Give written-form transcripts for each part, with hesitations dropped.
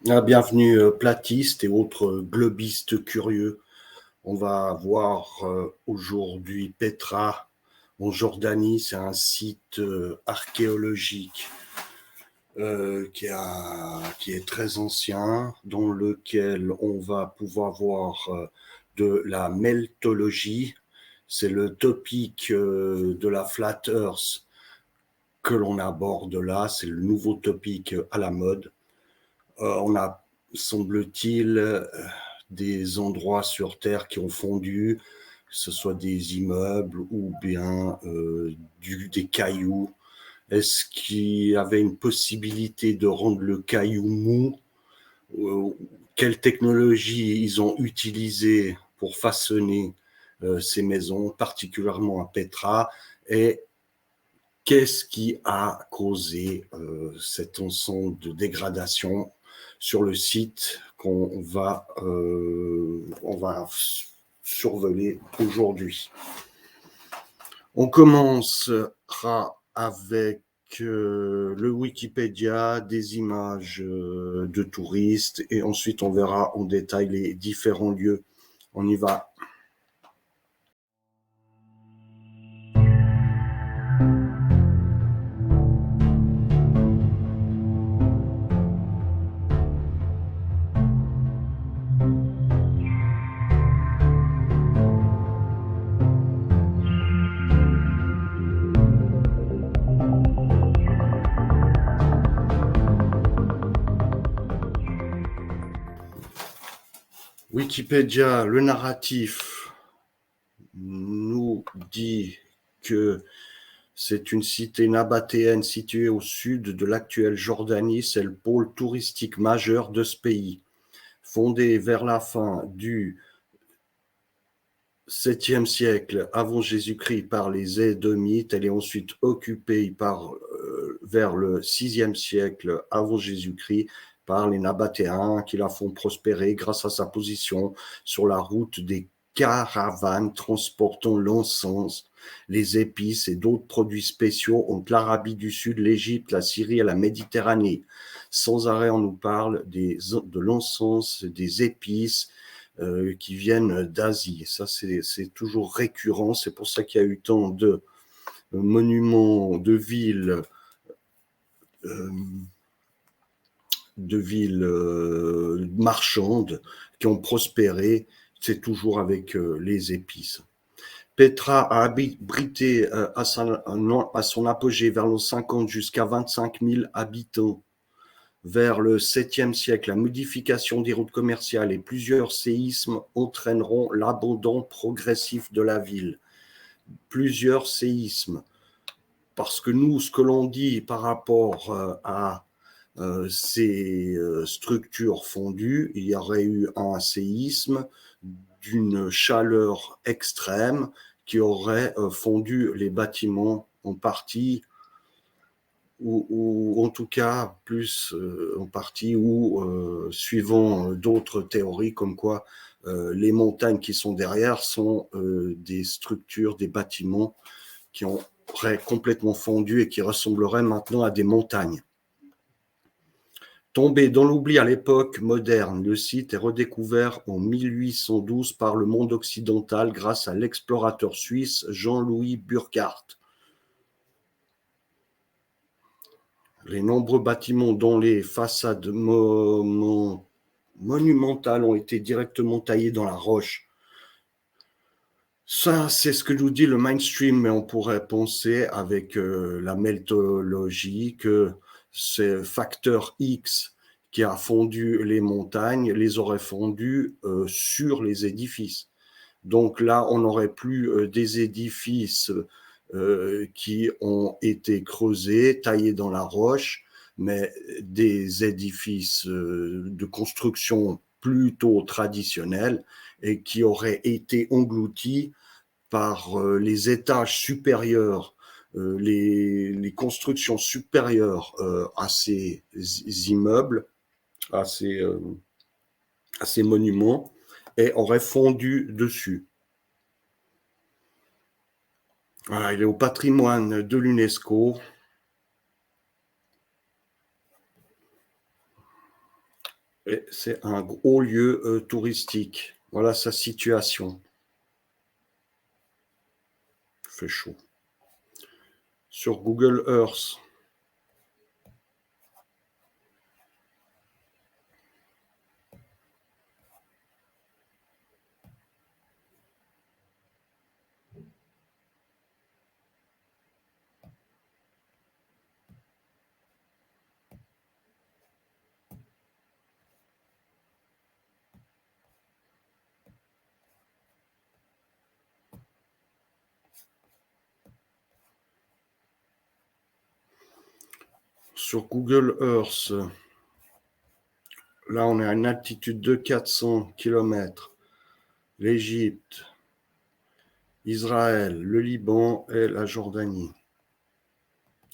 Bienvenue platistes et autres globistes curieux. On va voir aujourd'hui Petra en Jordanie. C'est un site archéologique qui est très ancien, dans lequel on va pouvoir voir de la meltologie. C'est le topic de la Flat Earth que l'on aborde là. C'est le nouveau topic à la mode. On a, semble-t-il, des endroits sur Terre qui ont fondu, que ce soit des immeubles ou bien des cailloux. Est-ce qu'il y avait une possibilité de rendre le caillou mou? Quelle technologie ils ont utilisé pour façonner ces maisons, particulièrement à Petra? Et qu'est-ce qui a causé cet ensemble de dégradation sur le site on va survoler aujourd'hui? On commencera avec le Wikipédia, des images de touristes, et ensuite on verra en détail les différents lieux. On y va. Wikipédia, le narratif nous dit que c'est une cité nabatéenne située au sud de l'actuelle Jordanie. C'est le pôle touristique majeur de ce pays. Fondée vers la fin du 7e siècle avant Jésus-Christ par les Édomites, elle est ensuite occupée vers le 6e siècle avant Jésus-Christ par les Nabatéens qui la font prospérer grâce à sa position sur la route des caravanes transportant l'encens, les épices et d'autres produits spéciaux entre l'Arabie du Sud, l'Égypte, la Syrie et la Méditerranée. Sans arrêt, on nous parle de l'encens, des épices, qui viennent d'Asie. Et ça, c'est toujours récurrent. C'est pour ça qu'il y a eu tant de monuments, euh, de villes marchandes qui ont prospéré. C'est toujours avec les épices. Petra a abrité à son apogée vers l'an 50 jusqu'à 25 000 habitants. Vers le 7e siècle, la modification des routes commerciales et plusieurs séismes entraîneront l'abandon progressif de la ville. Plusieurs séismes. Parce que nous, ce que l'on dit par rapport à ces structures fondues, il y aurait eu un séisme d'une chaleur extrême qui aurait fondu les bâtiments en partie, ou en tout cas plus en partie, ou suivant d'autres théories comme quoi les montagnes qui sont derrière sont des structures, des bâtiments qui auraient complètement fondu et qui ressembleraient maintenant à des montagnes. Tombé dans l'oubli à l'époque moderne, le site est redécouvert en 1812 par le monde occidental grâce à l'explorateur suisse Jean-Louis Burckhardt. Les nombreux bâtiments dont les façades monumentales ont été directement taillées dans la roche. Ça, c'est ce que nous dit le mainstream, mais on pourrait penser avec la meltologie que ce facteur X qui a fondu les montagnes les aurait fondues sur les édifices. Donc là, on n'aurait plus des édifices qui ont été creusés, taillés dans la roche, mais des édifices de construction plutôt traditionnels et qui auraient été engloutis par les étages supérieurs, les constructions supérieures à ces immeubles, à ces monuments, et auraient fondu dessus. Voilà, il est au patrimoine de l'UNESCO. Et c'est un haut lieu touristique. Voilà sa situation. Il fait chaud. Sur Google Earth, sur Google Earth, là on est à une altitude de 400 km. L'Égypte, Israël, le Liban et la Jordanie.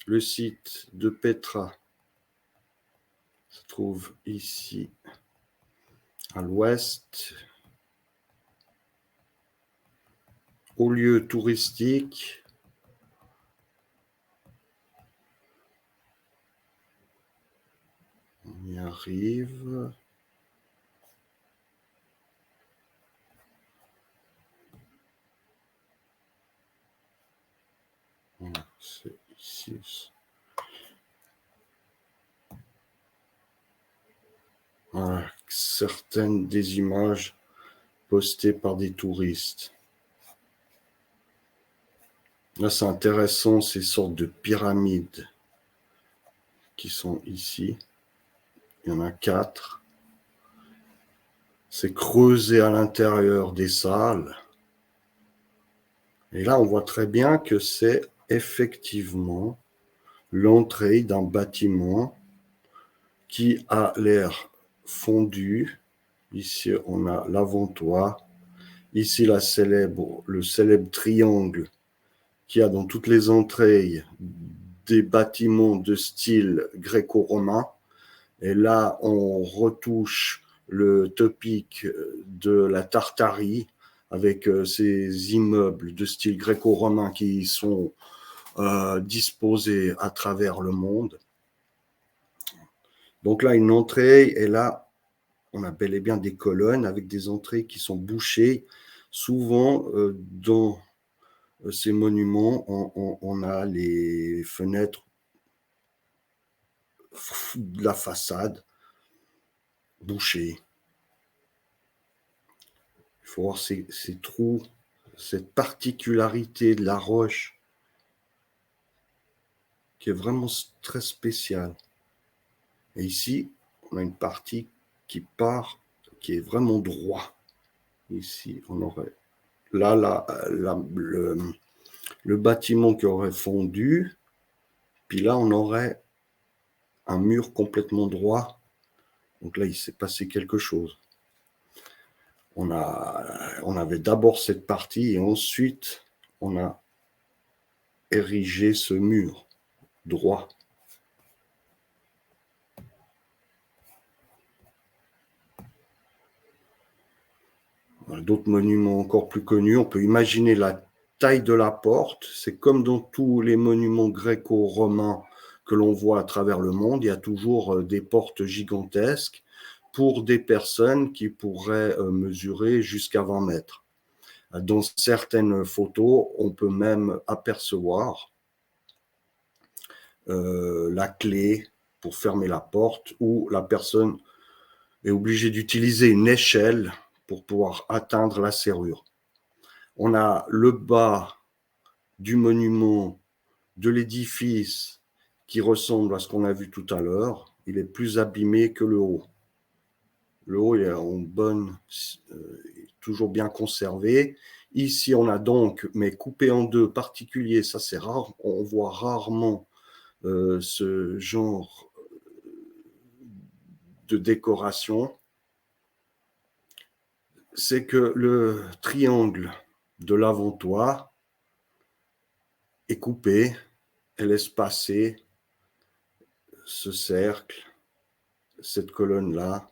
Le site de Petra se trouve ici à l'ouest. Au lieu touristique, on y arrive. Voilà, c'est ici. Voilà, certaines des images postées par des touristes. Là, c'est intéressant, ces sortes de pyramides qui sont ici. Il y en a 4. C'est creusé à l'intérieur des salles. Et là, on voit très bien que c'est effectivement l'entrée d'un bâtiment qui a l'air fondu. Ici, on a l'avant-toit. Ici, le célèbre triangle qui a dans toutes les entrées des bâtiments de style gréco-romain. Et là, on retouche le topic de la Tartarie avec ces immeubles de style gréco-romain qui sont disposés à travers le monde. Donc là, une entrée, et là, on a bel et bien des colonnes avec des entrées qui sont bouchées. Souvent, dans ces monuments, on a les fenêtres de la façade bouchées. Il faut voir ces trous, cette particularité de la roche qui est vraiment très spéciale. Et ici, on a une partie qui part, qui est vraiment droit. Ici, on aurait là le bâtiment qui aurait fondu, puis là, on aurait un mur complètement droit. Donc là, il s'est passé quelque chose. On avait d'abord cette partie et ensuite, on a érigé ce mur droit. D'autres monuments encore plus connus, on peut imaginer la taille de la porte. C'est comme dans tous les monuments gréco-romains que l'on voit à travers le monde, il y a toujours des portes gigantesques pour des personnes qui pourraient mesurer jusqu'à 20 mètres. Dans certaines photos, on peut même apercevoir la clé pour fermer la porte ou la personne est obligée d'utiliser une échelle pour pouvoir atteindre la serrure. On a le bas du monument, de l'édifice qui ressemble à ce qu'on a vu tout à l'heure. Il est plus abîmé que le haut. Le haut est en bonne, toujours bien conservé. Ici, on a donc, mais coupé en deux, particulier, ça c'est rare, on voit rarement ce genre de décoration. C'est que le triangle de l'avant-toit est coupé et laisse passer ce cercle, cette colonne-là,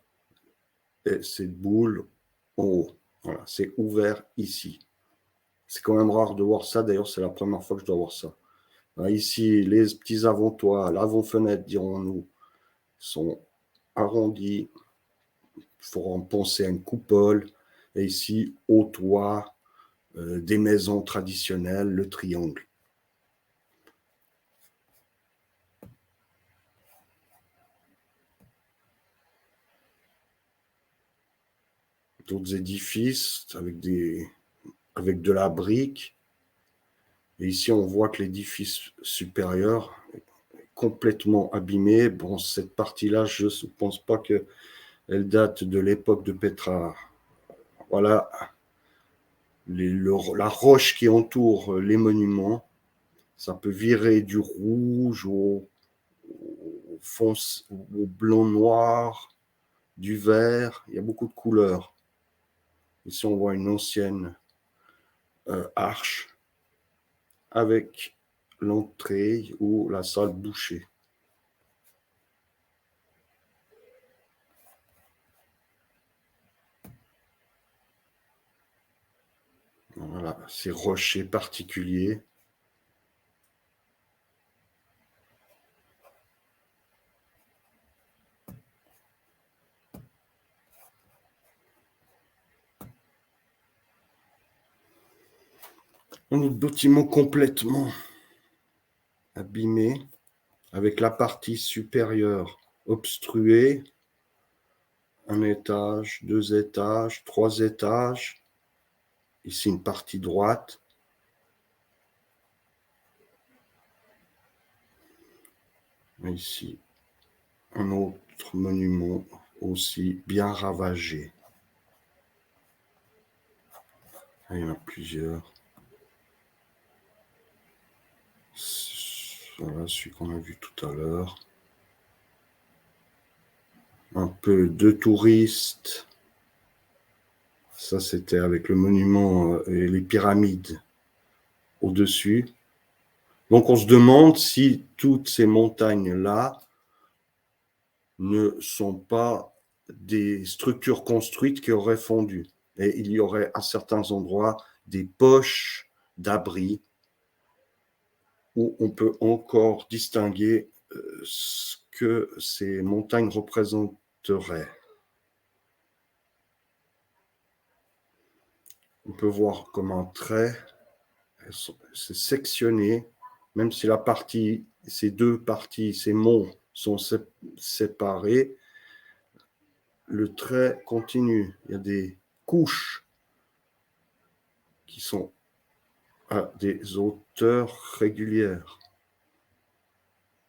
et cette boule en haut. Voilà, c'est ouvert ici. C'est quand même rare de voir ça. D'ailleurs, c'est la première fois que je dois voir ça. Ici, les petits avant-toits, l'avant-fenêtre, dirons-nous, sont arrondis. faut en penser à une coupole. Et ici, au toit des maisons traditionnelles, le triangle. D'autres édifices avec de la brique. Et ici, on voit que l'édifice supérieur est complètement abîmé. Bon, cette partie-là, je ne pense pas qu'elle date de l'époque de Petra. Voilà la roche qui entoure les monuments. Ça peut virer du rouge au fonce, au blanc noir, du vert. Il y a beaucoup de couleurs. Ici, on voit une ancienne arche avec l'entrée ou la salle bouchée. Voilà, ces rochers particuliers. Un autre bâtiment complètement abîmé, avec la partie supérieure obstruée. Un étage, 2 étages, 3 étages. Ici, une partie droite. Et ici, un autre monument aussi bien ravagé. Il y en a plusieurs. Voilà, celui qu'on a vu tout à l'heure. Un peu de touristes. Ça, c'était avec le monument et les pyramides au-dessus. Donc, on se demande si toutes ces montagnes-là ne sont pas des structures construites qui auraient fondu. Et il y aurait à certains endroits des poches d'abri où on peut encore distinguer ce que ces montagnes représenteraient. On peut voir comme un trait, c'est sectionné, même si ces deux parties, ces monts sont séparés, le trait continue. Il y a des couches qui sont à des hauteurs régulières.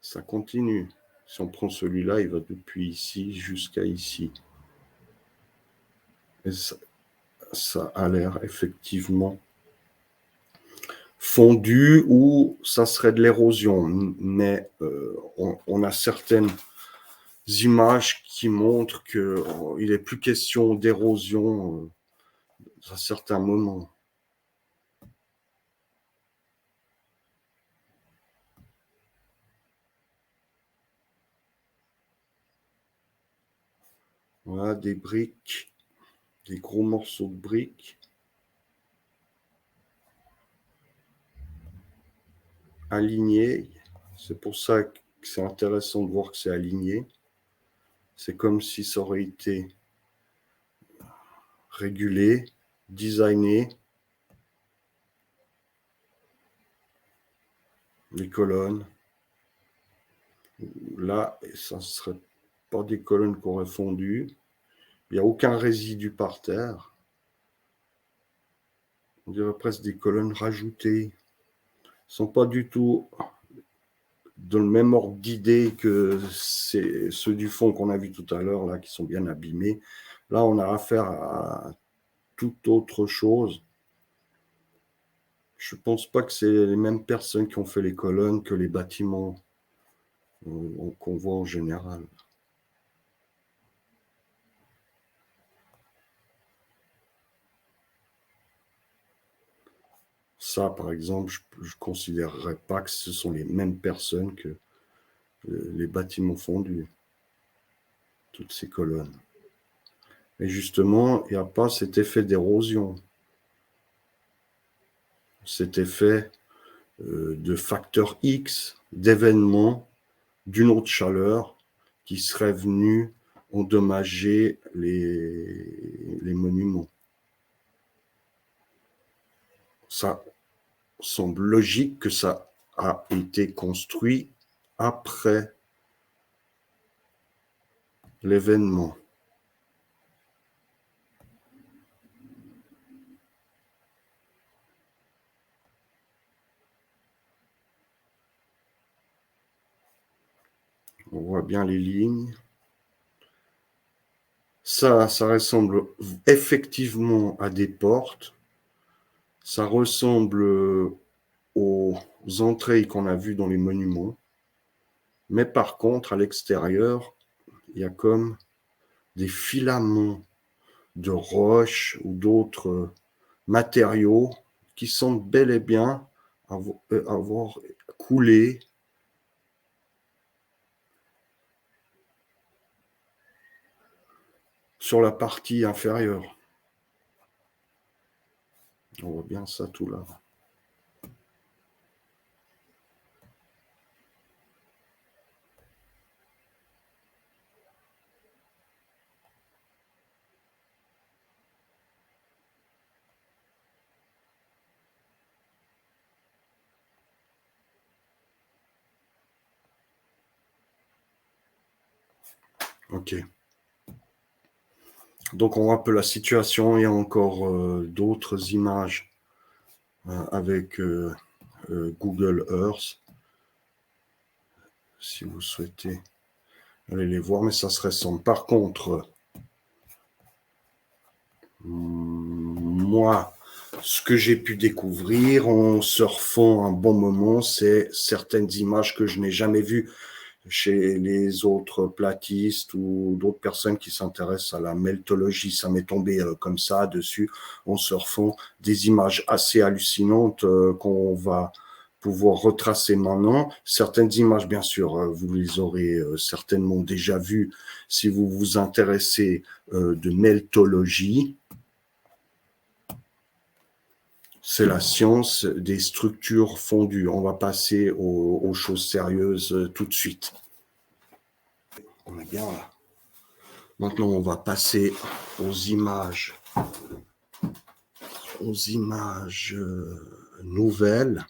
Ça continue. Si on prend celui-là, il va depuis ici jusqu'à ici. Et ça a l'air effectivement fondu ou ça serait de l'érosion. Mais on a certaines images qui montrent qu'il n'est plus question d'érosion à certains moments. Voilà des briques, des gros morceaux de briques alignés. C'est pour ça que c'est intéressant de voir que c'est aligné. C'est comme si ça aurait été régulé, designé. Les colonnes. Là, ça ne serait pas des colonnes qui auraient fondu. Il n'y a aucun résidu par terre. On dirait presque des colonnes rajoutées. Ils ne sont pas du tout dans le même ordre d'idée que ceux du fond qu'on a vu tout à l'heure, là, qui sont bien abîmés. Là, on a affaire à toute autre chose. Je ne pense pas que c'est les mêmes personnes qui ont fait les colonnes que les bâtiments qu'on voit en général. Ça, par exemple, je ne considérerais pas que ce sont les mêmes personnes que les bâtiments fondus, toutes ces colonnes. Et justement, il n'y a pas cet effet d'érosion, cet effet de facteur X, d'événement, d'une autre chaleur qui serait venue endommager les monuments. Ça semble logique que ça a été construit après l'événement. On voit bien les lignes. Ça ressemble effectivement à des portes. Ça ressemble aux entrées qu'on a vues dans les monuments. Mais par contre, à l'extérieur, il y a comme des filaments de roches ou d'autres matériaux qui semblent bel et bien avoir coulé sur la partie inférieure. On voit bien ça tout là. Ok. Donc on voit un peu la situation. Il y a encore d'autres images avec Google Earth. Si vous souhaitez aller les voir, mais ça se ressemble. Par contre, moi, ce que j'ai pu découvrir en surfant un bon moment, c'est certaines images que je n'ai jamais vues chez les autres platistes ou d'autres personnes qui s'intéressent à la meltologie. Ça m'est tombé comme ça dessus en surfant des images assez hallucinantes qu'on va pouvoir retracer maintenant. Certaines images, bien sûr, vous les aurez certainement déjà vues si vous vous intéressez de meltologie. C'est la science des structures fondues. On va passer aux choses sérieuses tout de suite. On est bien là. Maintenant, on va passer aux images nouvelles.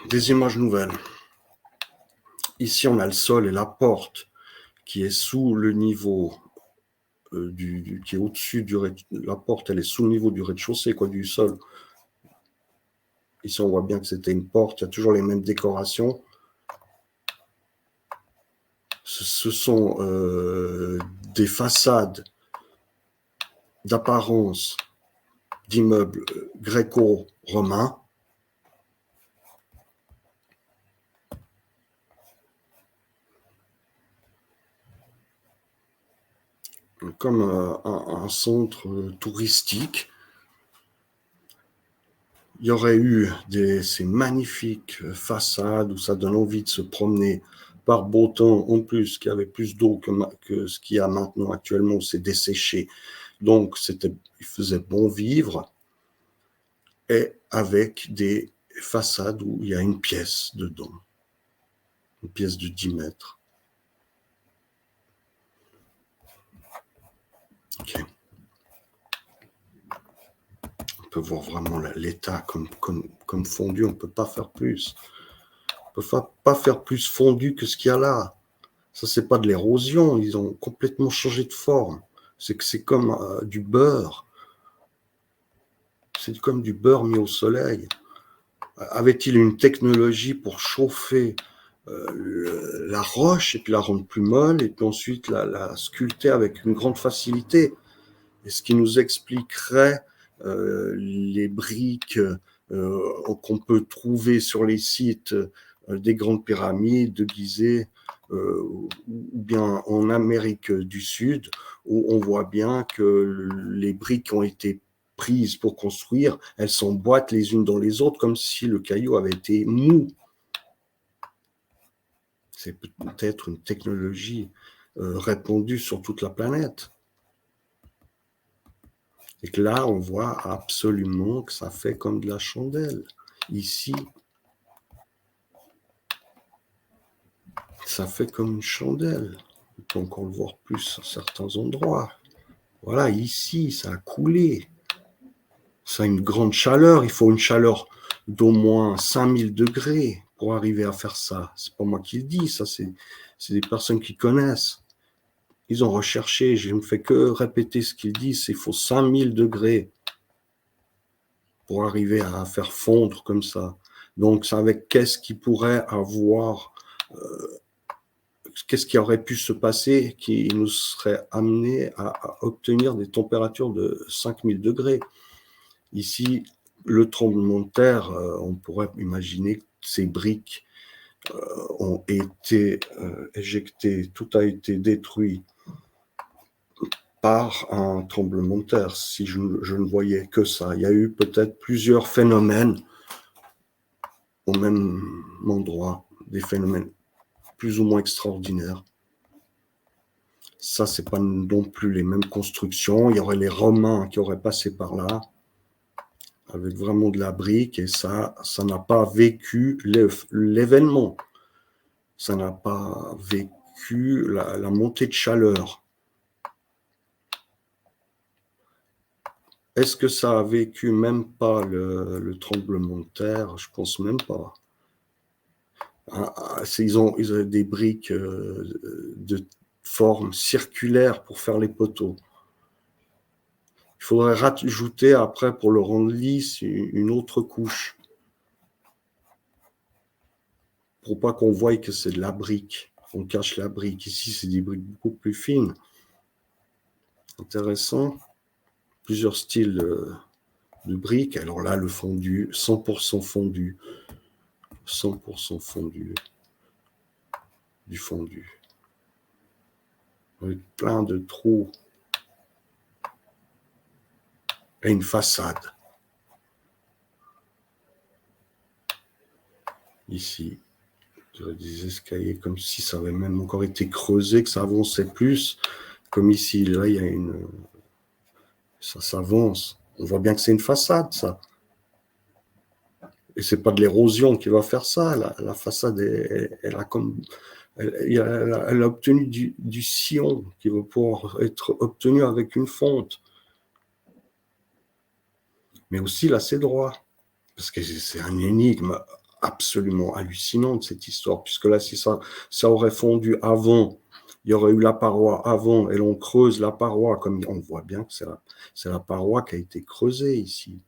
Des images nouvelles. Ici, on a le sol et la porte qui est sous le niveau qui est au-dessus du la porte, elle est sous le niveau du rez-de-chaussée, quoi, du sol. Ici, on voit bien que c'était une porte. Il y a toujours les mêmes décorations. Ce sont des façades d'apparence d'immeubles gréco-romains. Comme un centre touristique. Il y aurait eu ces magnifiques façades où ça donne envie de se promener par beau temps, en plus qu'il y avait plus d'eau que ce qu'il y a maintenant actuellement, où c'est desséché. Donc, il faisait bon vivre, et avec des façades où il y a une pièce dedans, une pièce de 10 mètres. Ok. On peut voir vraiment l'état comme fondu, on ne peut pas faire plus. On ne peut pas faire plus fondu que ce qu'il y a là. Ça, c'est pas de l'érosion, ils ont complètement changé de forme. C'est comme du beurre. C'est comme du beurre mis au soleil. Avait-il une technologie pour chauffer la roche et puis la rendre plus molle et puis ensuite la sculpter avec une grande facilité? Et ce qui nous expliquerait les briques qu'on peut trouver sur les sites des grandes pyramides de Gizeh, ou bien en Amérique du Sud, où on voit bien que les briques ont été prises pour construire, elles s'emboîtent les unes dans les autres comme si le caillou avait été mou. C'est peut-être une technologie répandue sur toute la planète. Et que là, on voit absolument que ça fait comme de la chandelle. Ici, ça fait comme une chandelle. On peut encore le voir plus à certains endroits. Voilà, ici, ça a coulé. Ça a une grande chaleur. Il faut une chaleur d'au moins 5000 degrés pour arriver à faire ça. C'est pas moi qui le dis, ça, c'est des personnes qui connaissent. Ils ont recherché, je ne fais que répéter ce qu'ils disent, il faut 5000 degrés pour arriver à faire fondre comme ça. Donc, c'est avec qu'est-ce qui pourrait avoir, qu'est-ce qui aurait pu se passer qui nous serait amené à obtenir des températures de 5000 degrés. Ici, le tremblement de terre, on pourrait imaginer que ces briques ont été éjectées, tout a été détruit par un tremblement de terre, si je ne voyais que ça. Il y a eu peut-être plusieurs phénomènes au même endroit, des phénomènes plus ou moins extraordinaires. Ça, c'est pas non plus les mêmes constructions. Il y aurait les Romains qui auraient passé par là, avec vraiment de la brique, et ça n'a pas vécu l'événement. Ça n'a pas vécu la montée de chaleur. Est-ce que ça a vécu même pas le tremblement de terre? Je pense même pas. Ils ont des briques de forme circulaire pour faire les poteaux. Il faudrait rajouter après, pour le rendre lisse, une autre couche. Pour pas qu'on voie que c'est de la brique. On cache la brique. Ici, c'est des briques beaucoup plus fines. Intéressant. Plusieurs styles de briques. Alors là, le fondu, 100% fondu. 100% fondu. Du fondu. Avec plein de trous. Et une façade. Ici, des escaliers comme si ça avait même encore été creusé, que ça avançait plus. Comme ici, là, il y a une... Ça s'avance. On voit bien que c'est une façade, ça. Et c'est pas de l'érosion qui va faire ça. La façade, elle a comme... Elle a obtenu du sillon qui va pouvoir être obtenu avec une fonte. Mais aussi, là, c'est droit. Parce que c'est un énigme absolument hallucinante, cette histoire, puisque là, si ça aurait fondu avant, il y aurait eu la paroi avant, et l'on creuse la paroi, comme on voit bien que c'est la paroi qui a été creusée ici.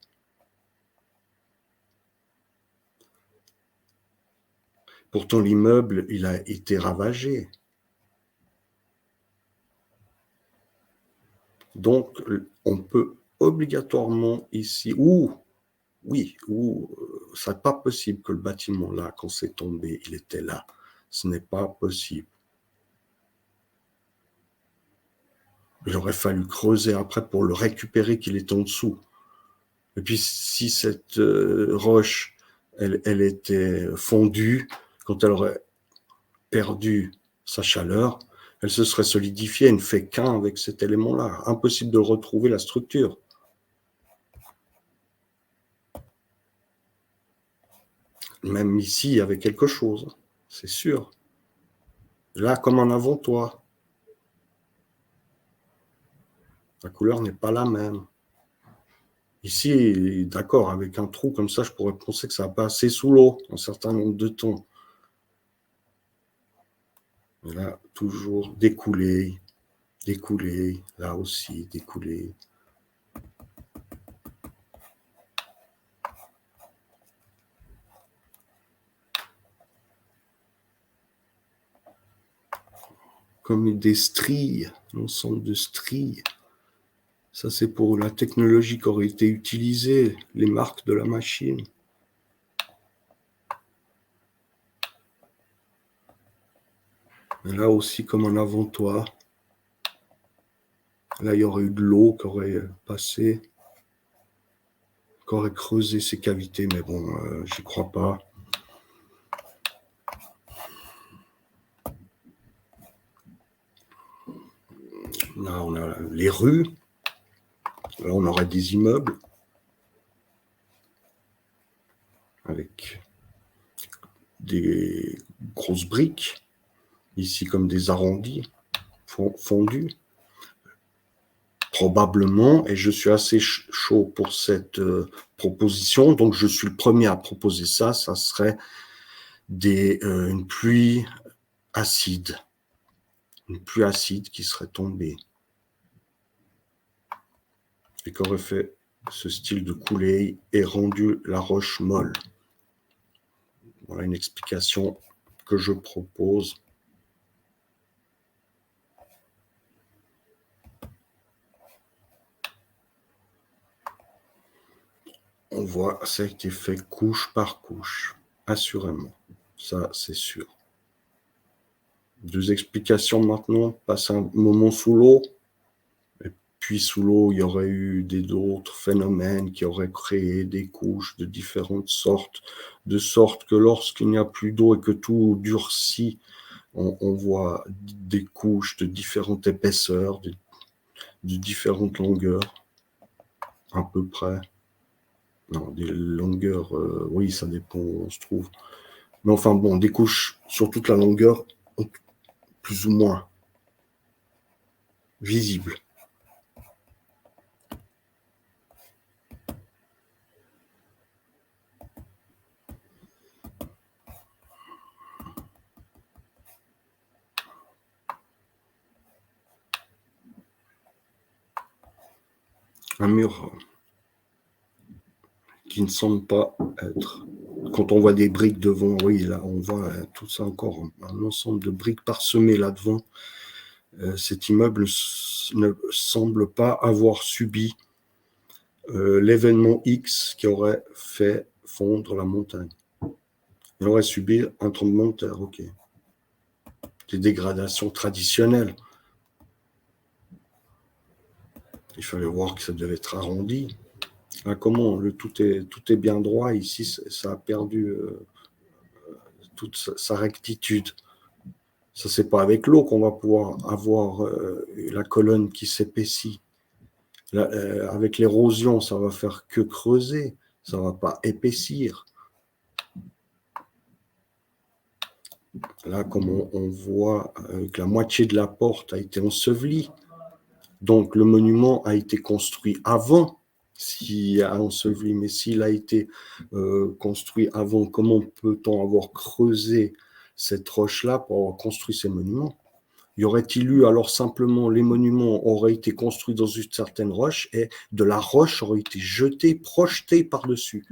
Pourtant, l'immeuble, il a été ravagé. Donc, on peut obligatoirement ici, c'est pas possible que le bâtiment là, quand c'est tombé, il était là. Ce n'est pas possible. Il aurait fallu creuser après pour le récupérer qu'il est en dessous. Et puis, si cette roche, elle était fondue, quand elle aurait perdu sa chaleur, elle se serait solidifiée, elle ne fait qu'un avec cet élément-là. Impossible de retrouver la structure. Même ici, il y avait quelque chose, c'est sûr. Là, comme en avant-toi, la couleur n'est pas la même. Ici, d'accord, avec un trou comme ça, je pourrais penser que ça va passer sous l'eau un certain nombre de temps. Mais là, toujours découlé, là aussi, découlé. Comme des stries, un ensemble de stries. Ça, c'est pour la technologie qui aurait été utilisée, les marques de la machine. Et là aussi, comme un avant-toit. Là, il y aurait eu de l'eau qui aurait passé, qui aurait creusé ces cavités, mais bon, j'y crois pas. Là, on a les rues. Là, on aurait des immeubles avec des grosses briques, ici comme des arrondis fondus. Probablement, et je suis assez chaud pour cette proposition, donc je suis le premier à proposer ça, ça serait une pluie acide. Une pluie acide qui serait tombée et qui aurait fait ce style de coulée et rendu la roche molle. Voilà une explication que je propose. On voit, ça a été fait couche par couche, assurément. Ça, c'est sûr. Deux explications maintenant. Passe un moment sous l'eau. Et puis sous l'eau, il y aurait eu d'autres phénomènes qui auraient créé des couches de différentes sortes, de sorte que lorsqu'il n'y a plus d'eau et que tout durcit, on voit des couches de différentes épaisseurs, de différentes longueurs, à peu près. Non, des longueurs, oui, ça dépend où on se trouve. Mais enfin bon, des couches sur toute la longueur, plus ou moins visibles. Un mur qui ne semble pas être... Quand on voit des briques devant, oui, là, on voit tout ça encore, un ensemble de briques parsemées là devant. Cet immeuble ne semble pas avoir subi l'événement X qui aurait fait fondre la montagne. Il aurait subi un tremblement de terre, ok. Des dégradations traditionnelles. Il fallait voir que ça devait être arrondi. Là, comment tout est bien droit ici, ça a perdu toute sa rectitude. Ça, c'est pas avec l'eau qu'on va pouvoir avoir la colonne qui s'épaissit. Avec l'érosion, ça va faire que creuser, ça va pas épaissir. Là, comme on voit que la moitié de la porte a été ensevelie, donc le monument a été construit avant, s'il a enseveli, mais s'il a été construit avant, comment peut-on avoir creusé cette roche-là pour avoir construit ces monuments? Y aurait-il eu alors simplement les monuments auraient été construits dans une certaine roche et de la roche aurait été jetée, projetée par-dessus.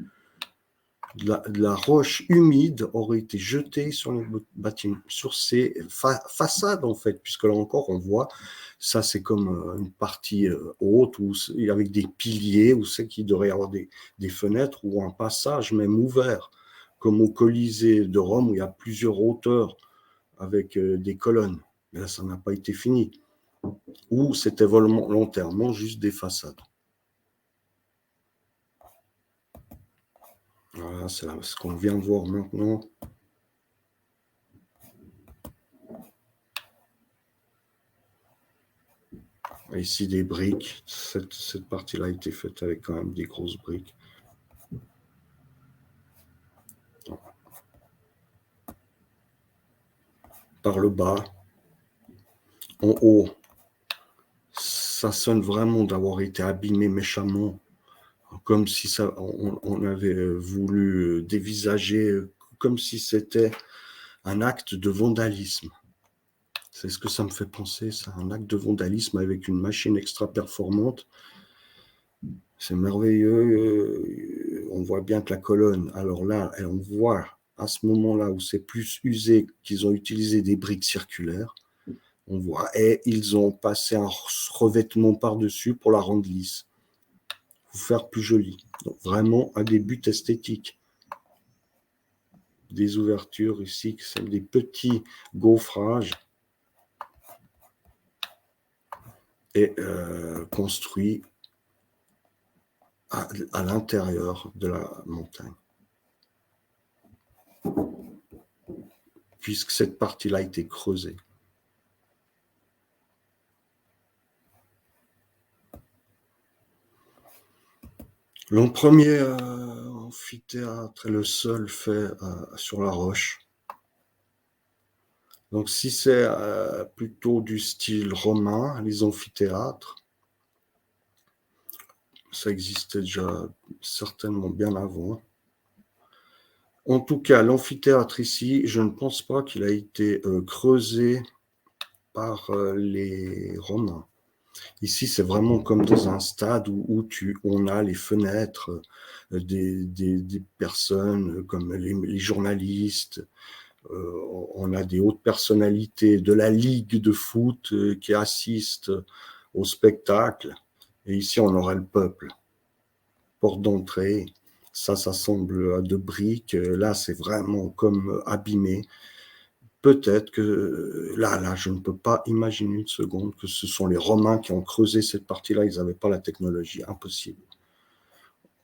De la roche humide aurait été jetée sur les bâtiments, sur ces façades en fait, puisque là encore on voit, ça c'est comme une partie haute où, avec des piliers, où c'est qu'il devrait y avoir des fenêtres ou un passage même ouvert, comme au Colisée de Rome où il y a plusieurs hauteurs avec des colonnes. Mais là ça n'a pas été fini. Ou c'était volontairement juste des façades. Voilà, c'est ce qu'on vient de voir maintenant. Ici, des briques. Cette partie-là a été faite avec quand même des grosses briques. Par le bas, en haut, ça sonne vraiment d'avoir été abîmé méchamment, comme si on avait voulu dévisager, comme si c'était un acte de vandalisme. C'est ce que ça me fait penser, ça, un acte de vandalisme avec une machine extra performante. C'est merveilleux. On voit bien que la colonne, alors là, on voit à ce moment-là où c'est plus usé qu'ils ont utilisé des briques circulaires. on voit. Et ils ont passé un revêtement par-dessus pour la rendre lisse, pour faire plus joli. Donc, vraiment un des buts esthétiques. Des ouvertures ici, qui sont des petits gaufrages et construits à l'intérieur de la montagne. Puisque cette partie-là a été creusée. Le premier amphithéâtre est le seul fait sur la roche. Donc si c'est plutôt du style romain, les amphithéâtres, ça existait déjà certainement bien avant. En tout cas, l'amphithéâtre ici, je ne pense pas qu'il a été creusé par les Romains. Ici, c'est vraiment comme dans un stade où on a les fenêtres des personnes comme les journalistes, on a des hautes personnalités de la ligue de foot qui assistent au spectacle. Et ici, on aurait le peuple. Porte d'entrée, ça semble à de briques. Là, c'est vraiment comme abîmé. Peut-être que là, je ne peux pas imaginer une seconde que ce sont les Romains qui ont creusé cette partie-là. Ils n'avaient pas la technologie, impossible.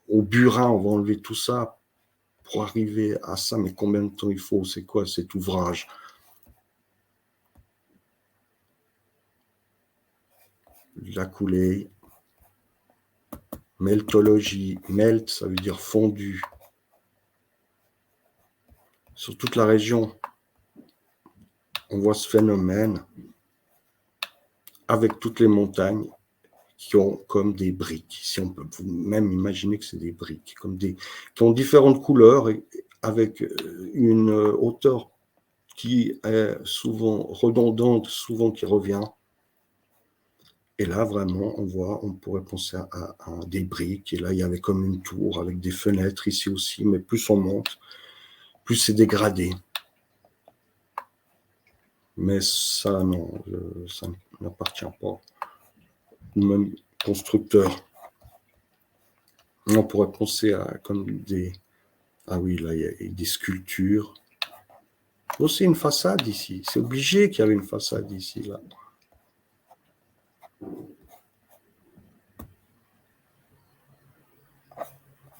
Au burin, on va enlever tout ça pour arriver à ça. Mais combien de temps il faut? C'est quoi cet ouvrage? La coulée, meltologie. Melt, ça veut dire fondu. Sur toute la région, on voit ce phénomène avec toutes les montagnes qui ont comme des briques. Si on peut même imaginer que c'est des briques, qui ont différentes couleurs et avec une hauteur qui est souvent redondante, souvent qui revient. Et là, vraiment, on pourrait penser à des briques. Et là, il y avait comme une tour avec des fenêtres ici aussi, mais plus on monte, plus c'est dégradé. Mais ça, non, ça n'appartient pas au même constructeur. On pourrait penser à comme des... Ah oui, là, il y a des sculptures. Aussi une façade ici. C'est obligé qu'il y avait une façade ici, là.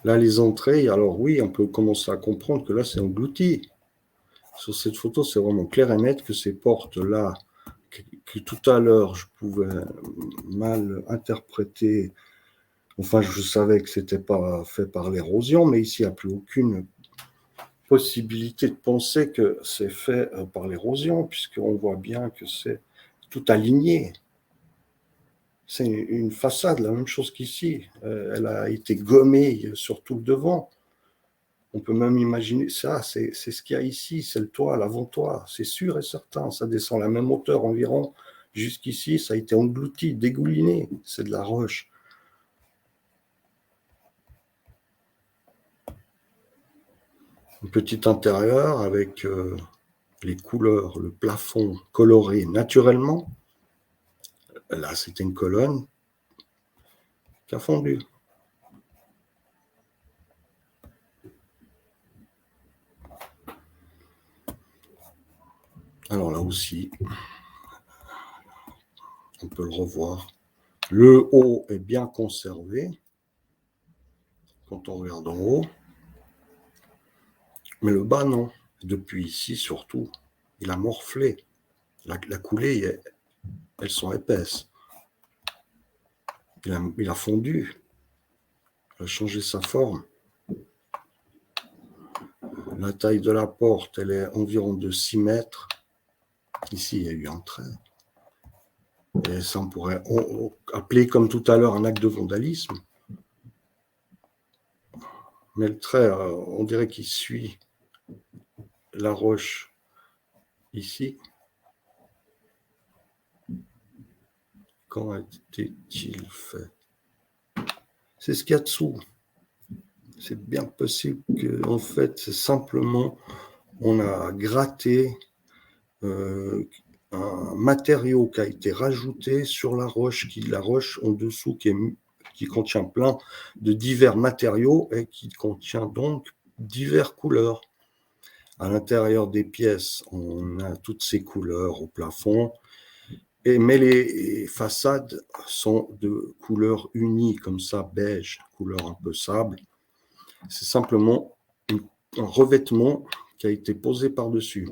Là, les entrées, alors oui, on peut commencer à comprendre que là, c'est englouti. Sur cette photo, c'est vraiment clair et net que ces portes-là, que tout à l'heure, je pouvais mal interpréter. Enfin, je savais que ce n'était pas fait par l'érosion, mais ici, il n'y a plus aucune possibilité de penser que c'est fait par l'érosion, puisqu'on voit bien que c'est tout aligné. C'est une façade, la même chose qu'ici. Elle a été gommée sur tout le devant. On peut même imaginer ça, c'est ce qu'il y a ici, c'est le toit, l'avant-toit, c'est sûr et certain. Ça descend à la même hauteur environ. Jusqu'ici, ça a été englouti, dégouliné. C'est de la roche. Un petit intérieur avec les couleurs, le plafond coloré naturellement. Là, c'était une colonne qui a fondu. Alors là aussi, on peut le revoir. Le haut est bien conservé quand on regarde en haut, mais le bas non. Depuis ici surtout, il a morflé. La coulée, elles sont épaisses. Il a fondu. Il a changé sa forme. La taille de la porte, elle est environ de 6 mètres. Ici, il y a eu un trait. Et ça, on pourrait appeler, comme tout à l'heure, un acte de vandalisme. Mais le trait, on dirait qu'il suit la roche ici. Quand a-t-il fait? C'est ce qu'il y a dessous. C'est bien possible qu'en fait, c'est simplement, on a gratté un matériau qui a été rajouté sur la roche, la roche en dessous qui contient plein de divers matériaux et qui contient donc diverses couleurs. À l'intérieur des pièces, on a toutes ces couleurs au plafond, mais les façades sont de couleur unie, comme ça, beige, couleur un peu sable. C'est simplement un revêtement qui a été posé par-dessus.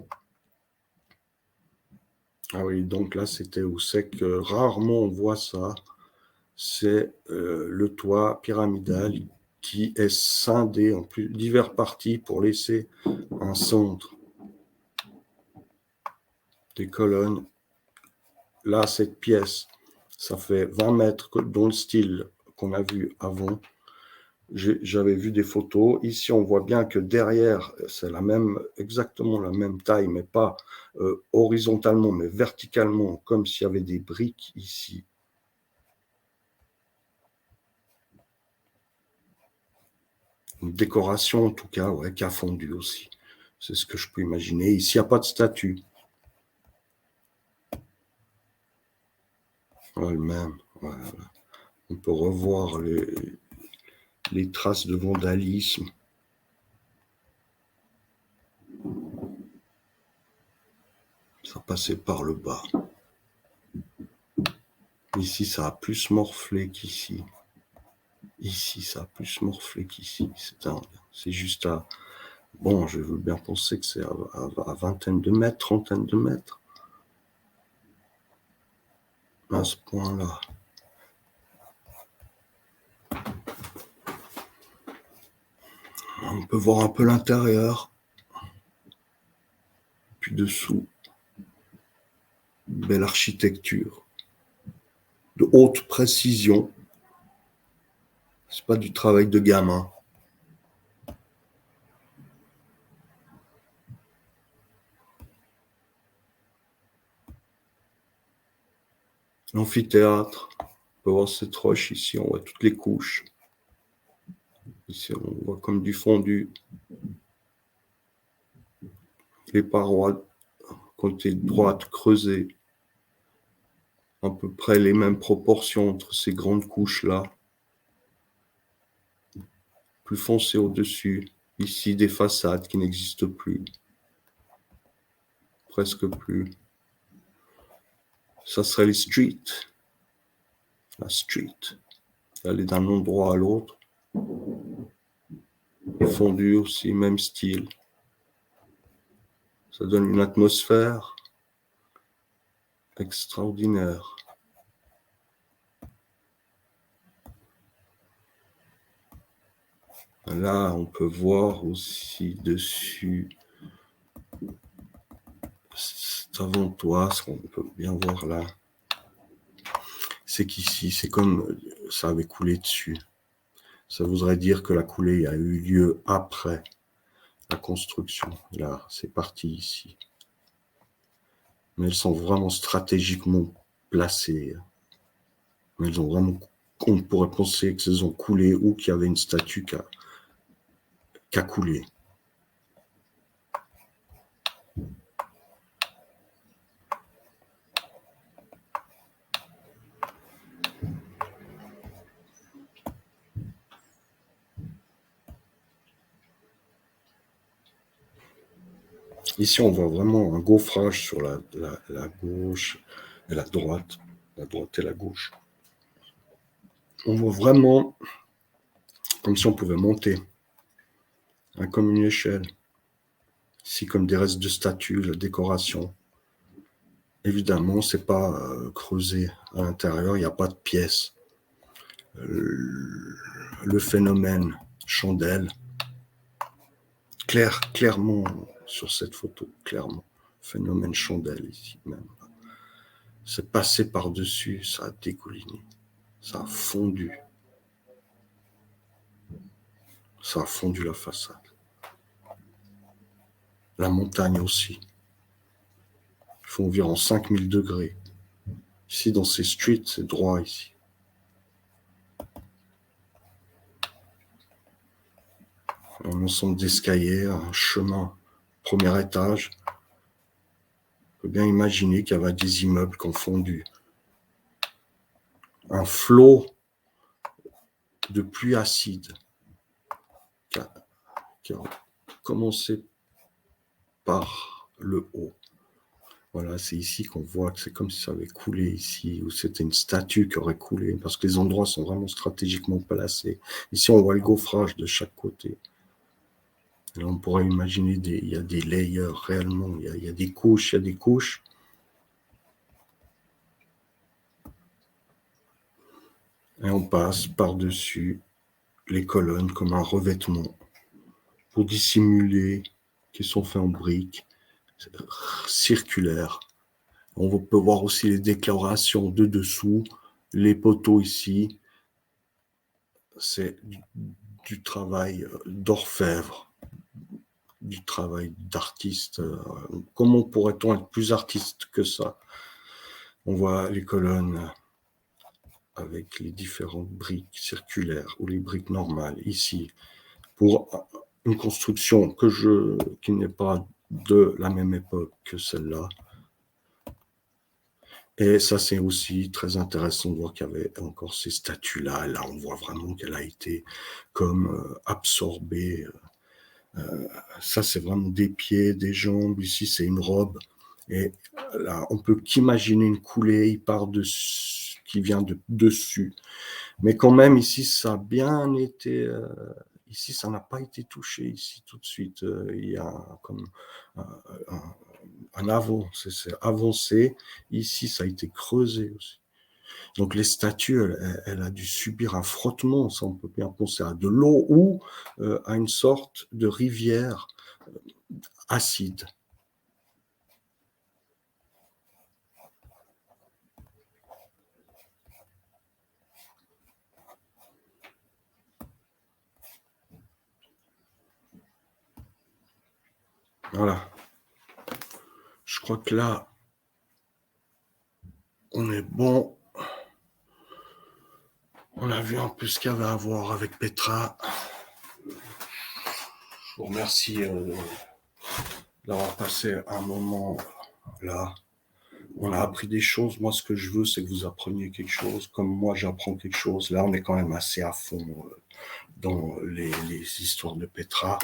Ah oui, donc là, c'était où c'est que rarement on voit ça. C'est le toit pyramidal qui est scindé en diverses parties pour laisser un centre. Des colonnes. Là, cette pièce, ça fait 20 mètres dans le style qu'on a vu avant. J'avais vu des photos. Ici, on voit bien que derrière, c'est exactement la même taille, mais pas horizontalement, mais verticalement, comme s'il y avait des briques ici. Une décoration, en tout cas, ouais, qui a fondu aussi. C'est ce que je peux imaginer. Ici, il n'y a pas de statue. Ouais, le même. Voilà. On peut revoir les traces de vandalisme. Ça passait par le bas. Ici, ça a plus morflé qu'ici. Ici, ça a plus morflé qu'ici. C'est juste à... Bon, je veux bien penser que c'est à vingtaine de mètres, trentaine de mètres. À ce point-là. On peut voir un peu l'intérieur. Puis dessous, belle architecture. De haute précision. C'est pas du travail de gamin. L'amphithéâtre. On peut voir cette roche ici, on voit toutes les couches. Ici, on voit comme du fondu. Les parois, côté droite, creusées. À peu près les mêmes proportions entre ces grandes couches-là. Plus foncé au-dessus. Ici, des façades qui n'existent plus. Presque plus. Ça serait les streets. La street. Aller d'un endroit à l'autre. Fondu aussi, même style. Ça donne une atmosphère extraordinaire. Là, on peut voir aussi dessus cet avant-toit, ce qu'on peut bien voir là. C'est qu'ici, c'est comme ça avait coulé dessus. Ça voudrait dire que la coulée a eu lieu après la construction. Là, c'est parti ici. Mais elles sont vraiment stratégiquement placées. Mais elles ont vraiment... On pourrait penser qu'elles ont coulé ou qu'il y avait une statue qui a coulé. Ici, on voit vraiment un gaufrage sur la gauche et la droite et la gauche. On voit vraiment comme si on pouvait monter, hein, comme une échelle. Ici, comme des restes de statues, la décoration. Évidemment, c'est pas creusé à l'intérieur, il n'y a pas de pièces. Le phénomène chandelle, clairement sur cette photo, clairement. Phénomène chandelle ici même. C'est passé par-dessus, ça a dégouliné, ça a fondu. Ça a fondu la façade. La montagne aussi. Il fait environ 5000 degrés. Ici, dans ces streets, c'est droit ici. Un ensemble d'escaliers, un chemin, premier étage. peut bien imaginer qu'il y avait des immeubles qui ont fondu. Un flot de pluie acide qui a commencé par le haut. Voilà, c'est ici qu'on voit que c'est comme si ça avait coulé ici, ou c'était une statue qui aurait coulé, parce que les endroits sont vraiment stratégiquement placés. Ici, on voit le gaufrage de chaque côté. Et là, on pourrait imaginer, il y a des layers réellement, il y a des couches, il y a des couches. Et on passe par-dessus les colonnes comme un revêtement pour dissimuler qu'ils sont faits en briques circulaires. On peut voir aussi les décorations de dessous, les poteaux ici. C'est du travail d'orfèvre, du travail d'artiste. Comment pourrait-on être plus artiste que ça? On voit les colonnes avec les différentes briques circulaires ou les briques normales ici pour une construction qui n'est pas de la même époque que celle-là. Et ça, c'est aussi très intéressant de voir qu'il y avait encore ces statues-là. Là, on voit vraiment qu'elle a été comme absorbée. Ça, c'est vraiment des pieds, des jambes. Ici, c'est une robe. Et là, on peut qu'imaginer une coulée qui vient de dessus. Mais quand même, ici, ça a bien été... ici, ça n'a pas été touché, ici, tout de suite. Il y a comme un avant, c'est avancé. Ici, ça a été creusé aussi. Donc, les statues, elle a dû subir un frottement, ça, on peut bien penser à de l'eau ou à une sorte de rivière acide. Voilà. Je crois que là, on est bon. On a vu un peu ce qu'il y avait à voir avec Petra. Je vous remercie d'avoir passé un moment là. On a appris des choses. Moi, ce que je veux, c'est que vous appreniez quelque chose. Comme moi, j'apprends quelque chose. Là, on est quand même assez à fond dans les histoires de Petra.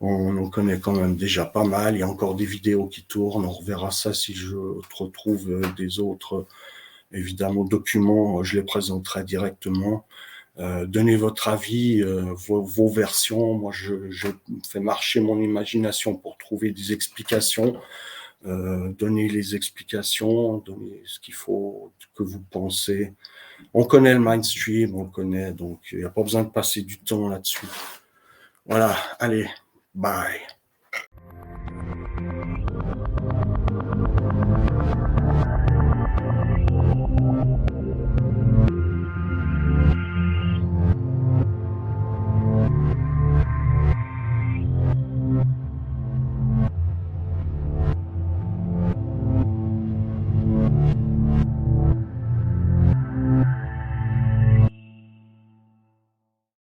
On en connaît quand même déjà pas mal. Il y a encore des vidéos qui tournent. On reverra ça si je retrouve des autres, évidemment, documents. Je les présenterai directement. Donnez votre avis, vos versions. Moi, je fais marcher mon imagination pour trouver des explications. Donner les explications, donner ce qu'il faut, que vous pensez. On connaît le mainstream, on le connaît, donc il n'y a pas besoin de passer du temps là-dessus. Voilà, allez, bye.